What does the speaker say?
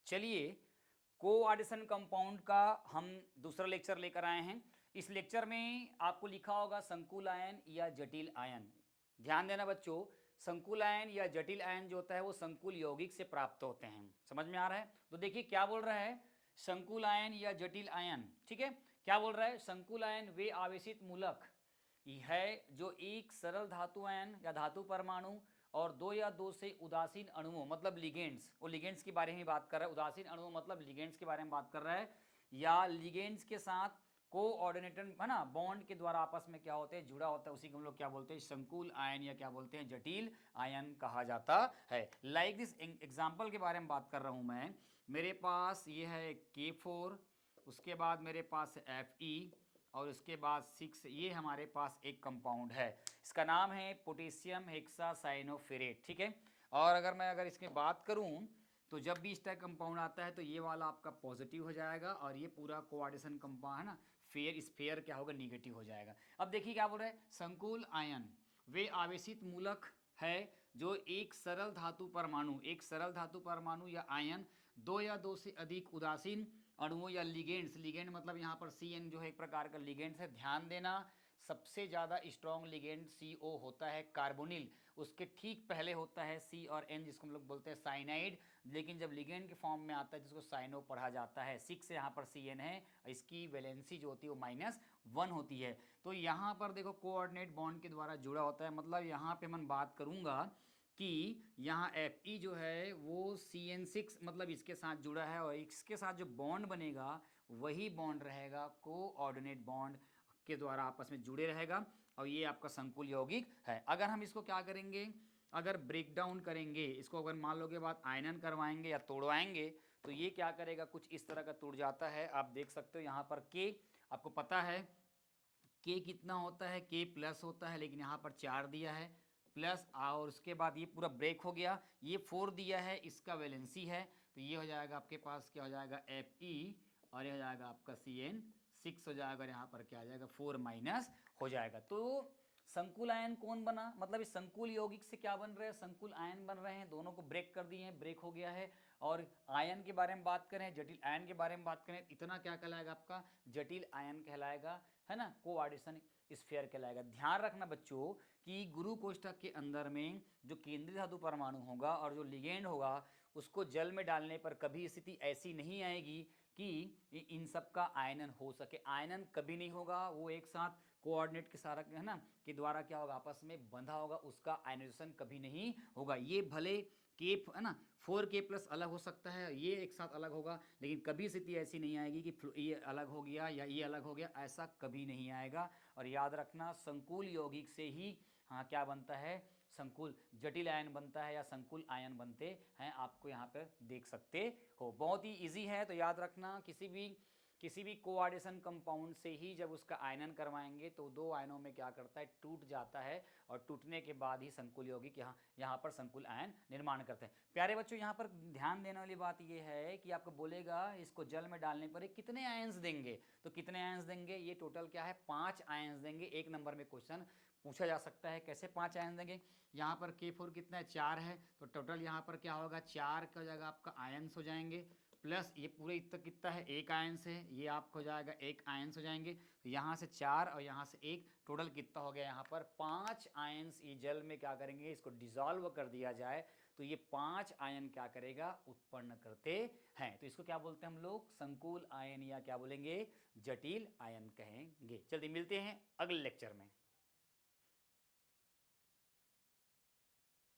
चलिए coordination compound का हम दूसरा लेक्चर लेकर आए हैं। इस लेक्चर में आपको लिखा होगा संकुल आयन या जटिल आयन। ध्यान देना बच्चों, संकुल आयन या जटिल आयन जो होता है वो संकुल यौगिक से प्राप्त होते हैं। समझ में आ रहा है? तो देखिए क्या बोल रहा है, संकुल आयन या जटिल आयन। ठीक है, क्या बोल रहा है, संकुल आयन वे आवेशित मूलक है जो एक सरल धातु आयन या धातु परमाणु और दो या दो से उदासीन अणुओं मतलब लिगेंड्स, वो लिगेंड्स के बारे में बात कर रहा है। उदासीन अणुओं मतलब लिगेंड्स के बारे में बात कर रहा है, या लिगेंड्स के साथ कोऑर्डिनेटर है ना, बॉन्ड के द्वारा आपस में क्या होते हैं, जुड़ा होता है, उसी को हम लोग क्या बोलते हैं, संकुल आयन या क्या बोलते हैं, जटिल आयन कहा जाता है। लाइक दिस एग्जाम्पल के बारे में बात कर रहा हूं मैं। मेरे पास ये है K4, उसके बाद मेरे पास Fe और उसके बाद 6, ये हमारे पास एक कंपाउंड है, इसका नाम है पोटेशियम हेक्सासाइनोफेरेट। ठीक है, और अगर इसकी बात करूं तो जब भी इस टाइप कंपाउंड आता है तो ये वाला आपका पॉजिटिव हो जाएगा और ये पूरा कोऑर्डिनेशन कंपाउंड है ना, स्फेयर क्या होगा, निगेटिव हो जाएगा। अब देखिए क्या बोल रहे हैं, संकुल आयन वे आवेशित मूलक है जो एक सरल धातु परमाणु या आयन दो या दो से अधिक उदासीन अणुओं या लिगेंड्स, लिगेंड मतलब यहाँ पर CN जो है एक प्रकार का लिगेंड्स है। ध्यान देना, सबसे ज़्यादा स्ट्रॉन्ग लिगेंड CO होता है, कार्बोनिल, उसके ठीक पहले होता है C और N जिसको हम लोग बोलते हैं साइनाइड, लेकिन जब लिगेंड के फॉर्म में आता है जिसको साइनो पढ़ा जाता है। 6 यहाँ पर CN है, इसकी वैलेंसी जो होती है वो -1 होती है। तो यहाँ पर देखो कोऑर्डिनेट बॉन्ड के द्वारा जुड़ा होता है, मतलब यहाँ पे मैं बात करूँगा कि यहाँ Fe जो है वो CN6 मतलब इसके साथ जुड़ा है और इसके साथ जो बॉन्ड बनेगा वही बॉन्ड रहेगा कोऑर्डिनेट बॉन्ड के द्वारा आपस में जुड़े रहेगा और ये आपका संकुल यौगिक है। अगर हम इसको क्या करेंगे, अगर ब्रेक डाउन करेंगे इसको, अगर मान लो के बाद आयनन करवाएंगे या तोड़वाएंगे तो ये क्या करेगा, कुछ इस तरह का टूट जाता है। आप देख सकते हो यहाँ पर K, आपको पता है K कितना होता है, K प्लस होता है, लेकिन यहाँ पर 4 दिया है प्लस, और उसके बाद ये पूरा ब्रेक हो गया, ये 4 दिया है, इसका वैलेंसी है, तो ये हो जाएगा आपके पास क्या हो जाएगा Fe और ये हो जाएगा आपका CN6 हो जाएगा, और यहाँ पर क्या आ जाएगा 4 माइनस हो जाएगा। तो संकुल आयन कौन बना, मतलब इस संकुल यौगिक से क्या बन रहे हैं, संकुल आयन बन रहे हैं। दोनों को ब्रेक कर दिए हैं, ब्रेक हो गया है। और आयन के बारे में बात करें, जटिल आयन के बारे में बात करें, इतना क्या कहलाएगा आपका, जटिल आयन कहलाएगा, है ना, कोऑर्डिनेशन स्फीयर कहलाएगा। ध्यान रखना बच्चों कि गुरु कोष्ठक के अंदर में जो केंद्रीय धातु परमाणु होगा और जो लिगेंड होगा उसको जल में डालने पर कभी स्थिति ऐसी नहीं आएगी कि इन सब का आयनन हो सके। आयनन कभी नहीं होगा, वो एक साथ कोऑर्डिनेट के सारा है ना के द्वारा क्या होगा, आपस में बंधा होगा, उसका आयनाइजेशन कभी नहीं होगा। ये भले K है ना 4K प्लस अलग हो सकता है, ये एक साथ अलग होगा, लेकिन कभी स्थिति ऐसी नहीं आएगी कि ये अलग हो गया या ये अलग हो गया, ऐसा कभी नहीं आएगा। और याद रखना संकुल यौगिक से ही हाँ क्या बनता है, संकुल जटिल आयन बनता है या संकुल आयन बनते हैं, आपको यहाँ पर देख सकते हो। बहुत ही इजी है, तो याद रखना किसी भी कोऑर्डिनेशन कंपाउंड से ही जब उसका आयनन करवाएंगे तो दो आयनों में क्या करता है, टूट जाता है, और टूटने के बाद ही संकुल यौगिक यहाँ पर संकुल आयन निर्माण करते हैं। प्यारे बच्चों, यहाँ पर ध्यान देने वाली बात यह है कि आपको बोलेगा इसको जल में डालने पर कितने आयंस देंगे, तो कितने आयंस देंगे, ये टोटल क्या है 5 आयंस देंगे। 1 नंबर में क्वेश्चन पूछा जा सकता है, कैसे 5 आयन देंगे। यहाँ पर K4 कितना है, 4 है, तो टोटल यहाँ पर क्या होगा, 4 का जगह आपका आयंस हो जाएंगे, प्लस ये पूरे इतना कितना है, 1 आयंस है, ये आपको हो जाएगा 1 आयंस हो जाएंगे। तो यहाँ से 4 और यहाँ से 1, टोटल कितना हो गया, यहाँ पर 5 आयंस। ये जल में क्या करेंगे, इसको डिसॉल्व कर दिया जाए तो ये 5 आयन क्या करेगा, उत्पन्न करते हैं। तो इसको क्या बोलते हैं हम लोग, संकुल आयन या क्या बोलेंगे, जटिल आयन कहेंगे। जल्दी मिलते हैं अगले लेक्चर में।